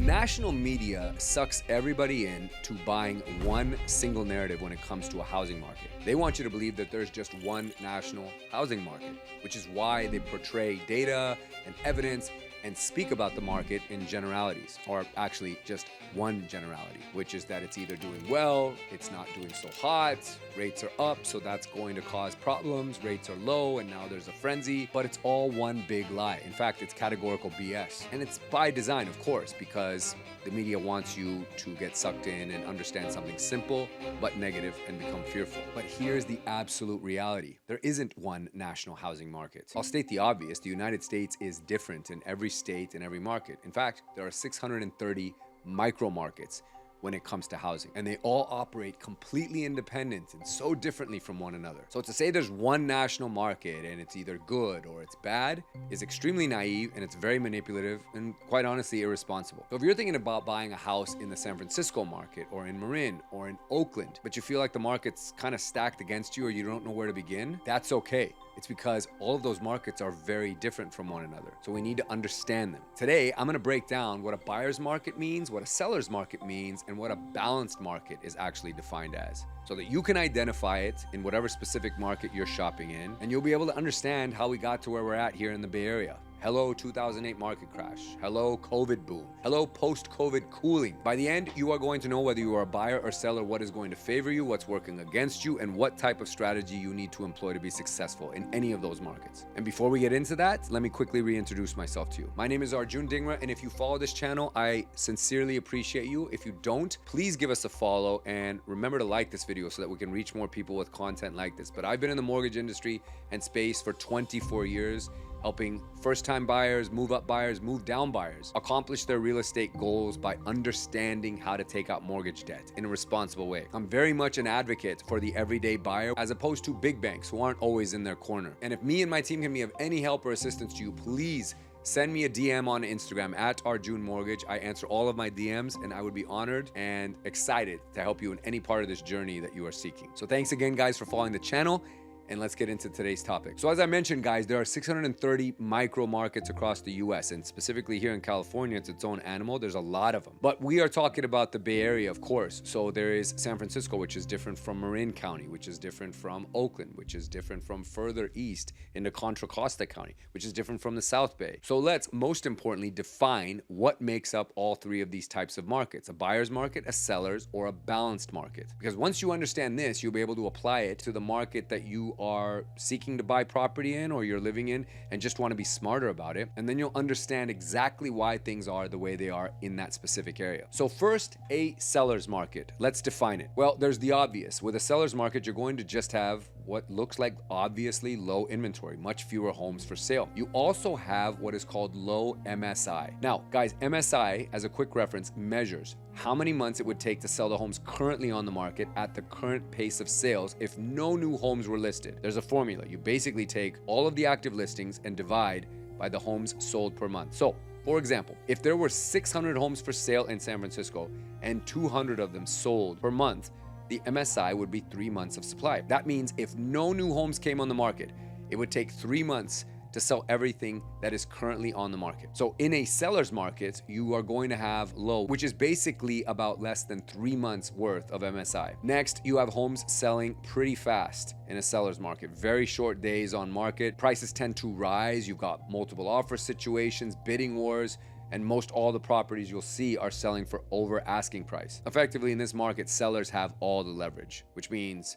national media sucks everybody in to buying one single narrative when it comes to a housing market. They want you to believe that there's just one national housing market, which is why they portray data and evidence and speak about the market in generalities, or actually just one generality, which is that it's either doing well, it's not doing so hot, rates are up, so that's going to cause problems, rates are low, and now there's a frenzy, but it's all one big lie. In fact, it's categorical BS. And it's by design, of course, because the media wants you to get sucked in and understand something simple but negative and become fearful. But here's the absolute reality. There isn't one national housing market. I'll state the obvious. The United States is different in every state and every market. In fact, there are 630 micro markets when it comes to housing, and they all operate completely independent and so differently from one another. So to say there's one national market and it's either good or it's bad is extremely naive, and it's very manipulative and quite honestly irresponsible. So if you're thinking about buying a house in the San Francisco market or in Marin or in Oakland, but you feel like the market's kind of stacked against you or you don't know where to begin, that's okay. It's because all of those markets are very different from one another. So we need to understand them. Today, I'm gonna break down what a buyer's market means, what a seller's market means, and what a balanced market is actually defined as, so that you can identify it in whatever specific market you're shopping in, and you'll be able to understand how we got to where we're at here in the Bay Area. Hello 2008 market crash. Hello COVID boom. Hello post-COVID cooling. By the end, you are going to know whether you are a buyer or seller, what is going to favor you, what's working against you, and what type of strategy you need to employ to be successful in any of those markets. And before we get into that, let me quickly reintroduce myself to you. My name is Arjun Dhingra, and if you follow this channel, I sincerely appreciate you. If you don't, please give us a follow, and remember to like this video so that we can reach more people with content like this. But I've been in the mortgage industry and space for 24 years, helping first-time buyers, move-up buyers, move-down buyers accomplish their real estate goals by understanding how to take out mortgage debt in a responsible way. I'm very much an advocate for the everyday buyer as opposed to big banks who aren't always in their corner. And if me and my team can be of any help or assistance to you, please send me a DM on Instagram at Arjun Mortgage. I answer all of my DMs, and I would be honored and excited to help you in any part of this journey that you are seeking. So thanks again, guys, for following the channel. And let's get into today's topic. So as I mentioned, guys, there are 630 micro markets across the US, and specifically here in California, it's its own animal. There's a lot of them. But we are talking about the Bay Area, of course. So there is San Francisco, which is different from Marin County, which is different from Oakland, which is different from further east into Contra Costa County, which is different from the South Bay. So let's most importantly define what makes up all three of these types of markets: a buyer's market, a seller's, or a balanced market. Because once you understand this, you'll be able to apply it to the market that you are seeking to buy property in or you're living in and just want to be smarter about it. And then you'll understand exactly why things are the way they are in that specific area. So first, a seller's market. Let's define it. Well, there's the obvious. With a seller's market, you're going to just have what looks like obviously low inventory, much fewer homes for sale. You also have what is called low MSI. Now, guys, MSI, as a quick reference, measures how many months it would take to sell the homes currently on the market at the current pace of sales if no new homes were listed. There's a formula. You basically take all of the active listings and divide by the homes sold per month. So, for example, if there were 600 homes for sale in San Francisco and 200 of them sold per month, the MSI would be 3 months of supply. That means if no new homes came on the market, it would take 3 months to sell everything that is currently on the market. So in a seller's market, you are going to have low, which is basically about less than 3 months worth of MSI. Next, you have homes selling pretty fast in a seller's market. Very short days on market. Prices tend to rise. You've got multiple offer situations, bidding wars, and most all the properties you'll see are selling for over asking price. Effectively, in this market, sellers have all the leverage, which means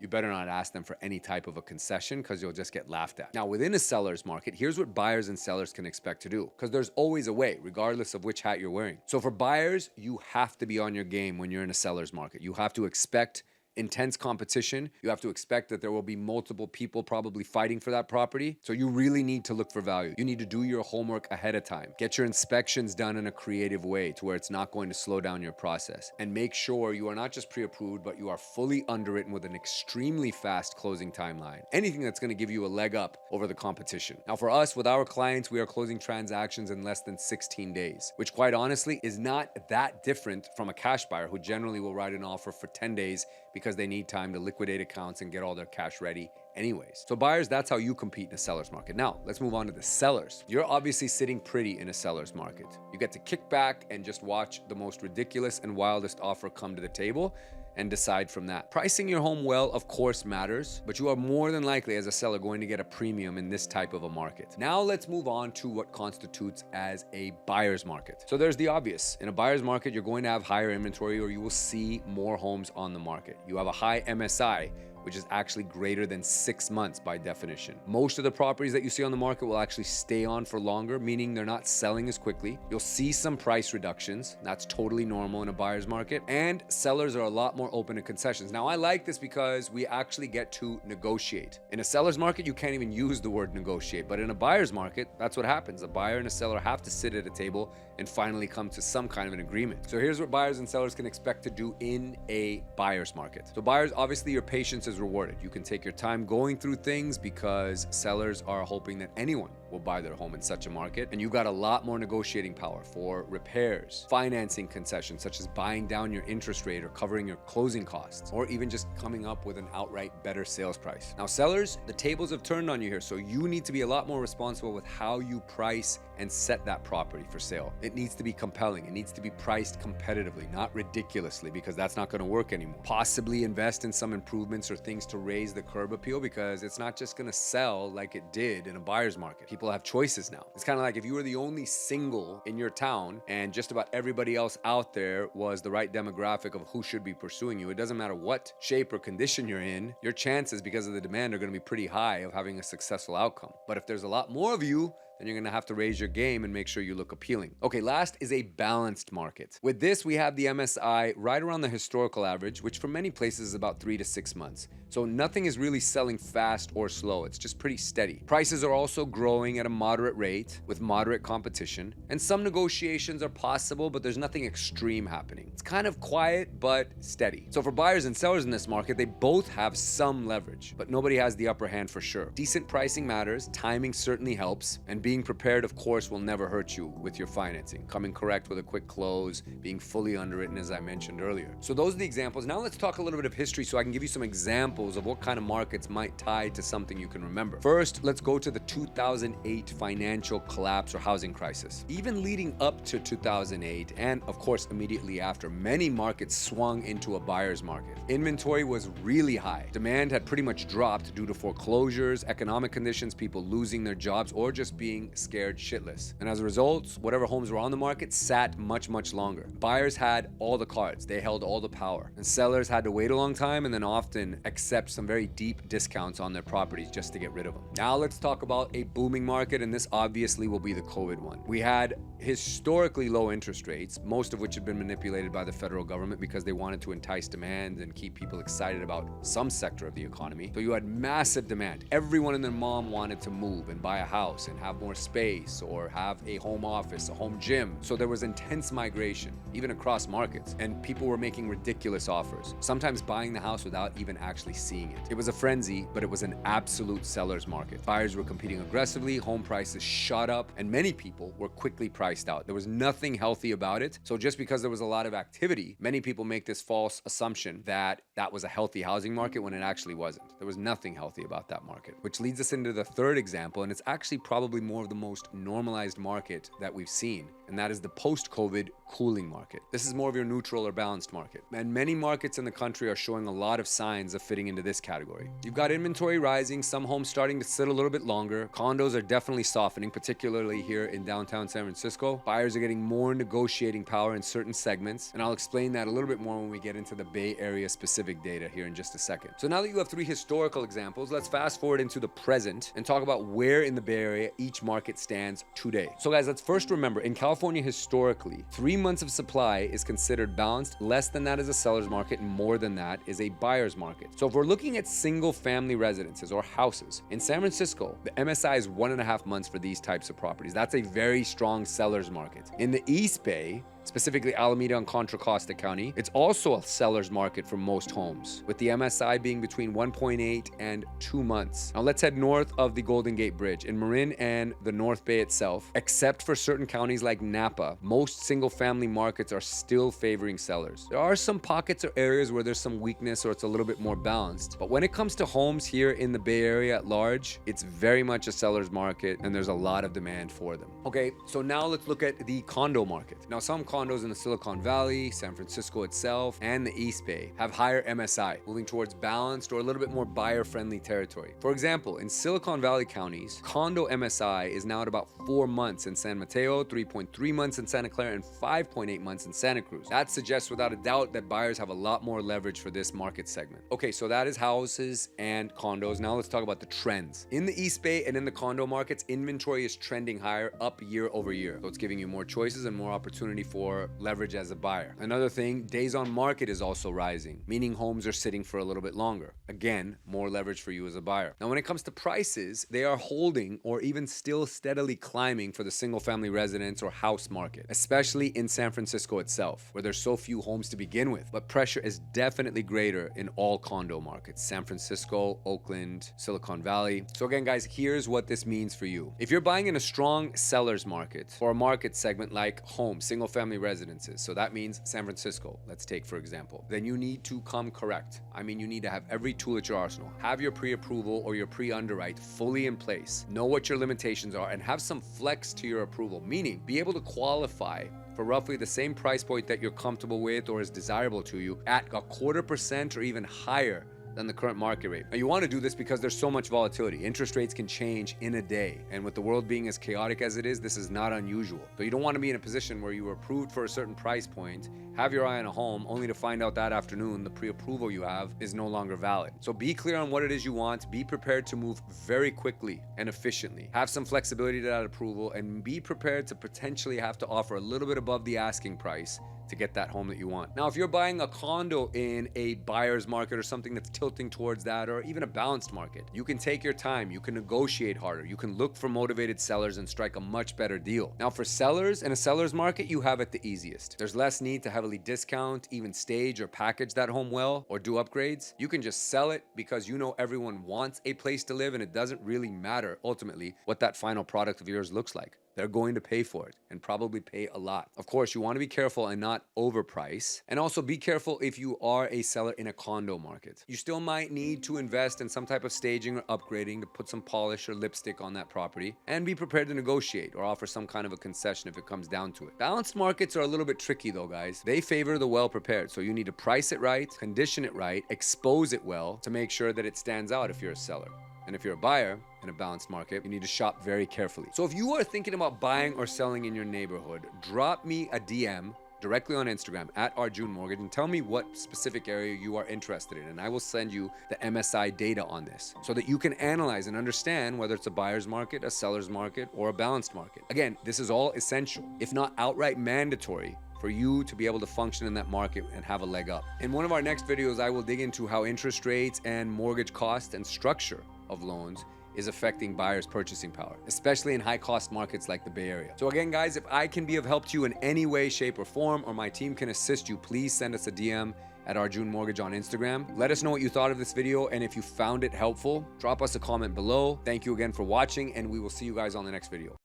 you better not ask them for any type of a concession because you'll just get laughed at. Now, within a seller's market, here's what buyers and sellers can expect to do, because there's always a way, regardless of which hat you're wearing. So for buyers, you have to be on your game when you're in a seller's market. You have to expect intense competition. You have to expect that there will be multiple people probably fighting for that property. So you really need to look for value. You need to do your homework ahead of time. Get your inspections done in a creative way to where it's not going to slow down your process. And make sure you are not just pre-approved, but you are fully underwritten with an extremely fast closing timeline. Anything that's going to give you a leg up over the competition. Now for us, with our clients, we are closing transactions in less than 16 days, which quite honestly is not that different from a cash buyer who generally will write an offer for 10 days because they need time to liquidate accounts and get all their cash ready anyways. So buyers, that's how you compete in a seller's market. Now, let's move on to the sellers. You're obviously sitting pretty in a seller's market. You get to kick back and just watch the most ridiculous and wildest offer come to the table and decide from that. Pricing your home well, of course, matters, but you are more than likely as a seller going to get a premium in this type of a market. Now let's move on to what constitutes as a buyer's market. So there's the obvious. In a buyer's market, you're going to have higher inventory or you will see more homes on the market. You have a high MSI, which is actually greater than 6 months by definition. Most of the properties that you see on the market will actually stay on for longer, meaning they're not selling as quickly. You'll see some price reductions. That's totally normal in a buyer's market. And sellers are a lot more open to concessions. Now, I like this because we actually get to negotiate. In a seller's market, you can't even use the word negotiate, but in a buyer's market, that's what happens. A buyer and a seller have to sit at a table and finally come to some kind of an agreement. So here's what buyers and sellers can expect to do in a buyer's market. So buyers, obviously your patience is rewarded. You can take your time going through things because sellers are hoping that anyone will buy their home in such a market. And you got a lot more negotiating power for repairs, financing concessions, such as buying down your interest rate or covering your closing costs, or even just coming up with an outright better sales price. Now, sellers, the tables have turned on you here. So you need to be a lot more responsible with how you price and set that property for sale. It needs to be compelling. It needs to be priced competitively, not ridiculously, because that's not going to work anymore. Possibly invest in some improvements or things to raise the curb appeal, because it's not just going to sell like it did in a buyer's market. People have choices now. It's kind of like if you were the only single in your town and just about everybody else out there was the right demographic of who should be pursuing you. It doesn't matter what shape or condition you're in, your chances because of the demand are going to be pretty high of having a successful outcome. But if there's a lot more of you, then you're gonna have to raise your game and make sure you look appealing. Okay, last is a balanced market. With this, we have the MSI right around the historical average, which for many places is about 3 to 6 months. So nothing is really selling fast or slow. It's just pretty steady. Prices are also growing at a moderate rate with moderate competition, and some negotiations are possible, but there's nothing extreme happening. It's kind of quiet, but steady. So for buyers and sellers in this market, they both have some leverage, but nobody has the upper hand for sure. Decent pricing matters, timing certainly helps, and being prepared, of course, will never hurt you with your financing. Coming correct with a quick close, being fully underwritten, as I mentioned earlier. So those are the examples. Now let's talk a little bit of history so I can give you some examples of what kind of markets might tie to something you can remember. First, let's go to the 2008 financial collapse or housing crisis. Even leading up to 2008, and of course immediately after, many markets swung into a buyer's market. Inventory was really high. Demand had pretty much dropped due to foreclosures, economic conditions, people losing their jobs, or just being scared shitless. And as a result, whatever homes were on the market sat much, much longer. Buyers had all the cards. They held all the power. And sellers had to wait a long time and then often accept some very deep discounts on their properties just to get rid of them. Now let's talk about a booming market, and this obviously will be the COVID one. We had historically low interest rates, most of which had been manipulated by the federal government because they wanted to entice demand and keep people excited about some sector of the economy. So you had massive demand. Everyone and their mom wanted to move and buy a house and have more space or have a home office, a home gym. So there was intense migration, even across markets, and people were making ridiculous offers, sometimes buying the house without even actually seeing it. It was a frenzy, but it was an absolute seller's market. Buyers were competing aggressively, home prices shot up, and many people were quickly priced out. There was nothing healthy about it. So just because there was a lot of activity, many people make this false assumption that that was a healthy housing market when it actually wasn't. There was nothing healthy about that market, which leads us into the third example, and it's actually probably more of the most normalized market that we've seen, and that is the post-COVID cooling market. This is more of your neutral or balanced market, and many markets in the country are showing a lot of signs of fitting into this category. You've got inventory rising, some homes starting to sit a little bit longer. Condos are definitely softening, particularly here in downtown San Francisco. Buyers are getting more negotiating power in certain segments, and I'll explain that a little bit more when we get into the Bay Area specific data here in just a second. So now that you have 3 historical examples, let's fast forward into the present and talk about where in the Bay Area each market stands today. So guys, let's first remember, in California historically, 3 months of supply is considered balanced, less than that is a seller's market, and more than that is a buyer's market. So if we're looking at single family residences or houses, in San Francisco, the MSI is 1.5 months for these types of properties. That's a very strong seller's market. In the East Bay, specifically Alameda and Contra Costa County. It's also a seller's market for most homes, with the MSI being between 1.8 and 2 months. Now let's head north of the Golden Gate Bridge. In Marin and the North Bay itself, except for certain counties like Napa, most single-family markets are still favoring sellers. There are some pockets or areas where there's some weakness or it's a little bit more balanced, but when it comes to homes here in the Bay Area at large, it's very much a seller's market and there's a lot of demand for them. Okay, so now let's look at the condo market. Now some condos in the Silicon Valley, San Francisco itself, and the East Bay have higher MSI, moving towards balanced or a little bit more buyer-friendly territory. For example, in Silicon Valley counties, condo MSI is now at about 4 months in San Mateo, 3.3 months in Santa Clara, and 5.8 months in Santa Cruz. That suggests without a doubt that buyers have a lot more leverage for this market segment. Okay, so that is houses and condos. Now let's talk about the trends. In the East Bay and in the condo markets, inventory is trending higher, up year over year. So it's giving you more choices and more opportunity for leverage as a buyer. Another thing, days on market is also rising, meaning homes are sitting for a little bit longer. Again, more leverage for you as a buyer. Now when it comes to prices, they are holding or even still steadily climbing for the single family residence or house market, especially in San Francisco itself, where there's so few homes to begin with. But pressure is definitely greater in all condo markets, San Francisco, Oakland, Silicon Valley. So again, guys, here's what this means for you. If you're buying in a strong seller's market or a market segment like home, single family residences, so that means San Francisco, let's take for example, then you need to come correct. I mean, you need to have every tool at your arsenal. Have your pre-approval or your pre-underwrite fully in place. Know what your limitations are and have some flex to your approval, meaning be able to qualify for roughly the same price point that you're comfortable with or is desirable to you at 0.25% or even higher than the current market rate. Now you want to do this because there's so much volatility. Interest rates can change in a day. And with the world being as chaotic as it is, this is not unusual. So you don't want to be in a position where you were approved for a certain price point, have your eye on a home, only to find out that afternoon the pre-approval you have is no longer valid. So be clear on what it is you want, be prepared to move very quickly and efficiently. Have some flexibility to that approval and be prepared to potentially have to offer a little bit above the asking price to get that home that you want. Now, if you're buying a condo in a buyer's market or something that's tilting towards that, or even a balanced market, you can take your time, you can negotiate harder, you can look for motivated sellers and strike a much better deal. Now, for sellers in a seller's market, you have it the easiest. There's less need to heavily discount, even stage or package that home well, or do upgrades. You can just sell it because you know everyone wants a place to live and it doesn't really matter ultimately what that final product of yours looks like. They're going to pay for it and probably pay a lot. Of course, you want to be careful and not overprice. And also be careful if you are a seller in a condo market. You still might need to invest in some type of staging or upgrading to put some polish or lipstick on that property, and be prepared to negotiate or offer some kind of a concession if it comes down to it. Balanced markets are a little bit tricky though, guys. They favor the well-prepared. So you need to price it right, condition it right, expose it well to make sure that it stands out if you're a seller. And if you're a buyer in a balanced market, you need to shop very carefully. So if you are thinking about buying or selling in your neighborhood, drop me a DM directly on Instagram at Arjun Mortgage and tell me what specific area you are interested in, and I will send you the MSI data on this so that you can analyze and understand whether it's a buyer's market, a seller's market, or a balanced market. Again, this is all essential, if not outright mandatory, for you to be able to function in that market and have a leg up. In one of our next videos, I will dig into how interest rates and mortgage cost and structure of loans is affecting buyers' purchasing power, especially in high-cost markets like the Bay Area. So again, guys, if I can be of help to you in any way, shape, or form, or my team can assist you, please send us a DM at Arjun Mortgage on Instagram. Let us know what you thought of this video, and if you found it helpful, drop us a comment below. Thank you again for watching, and we will see you guys on the next video.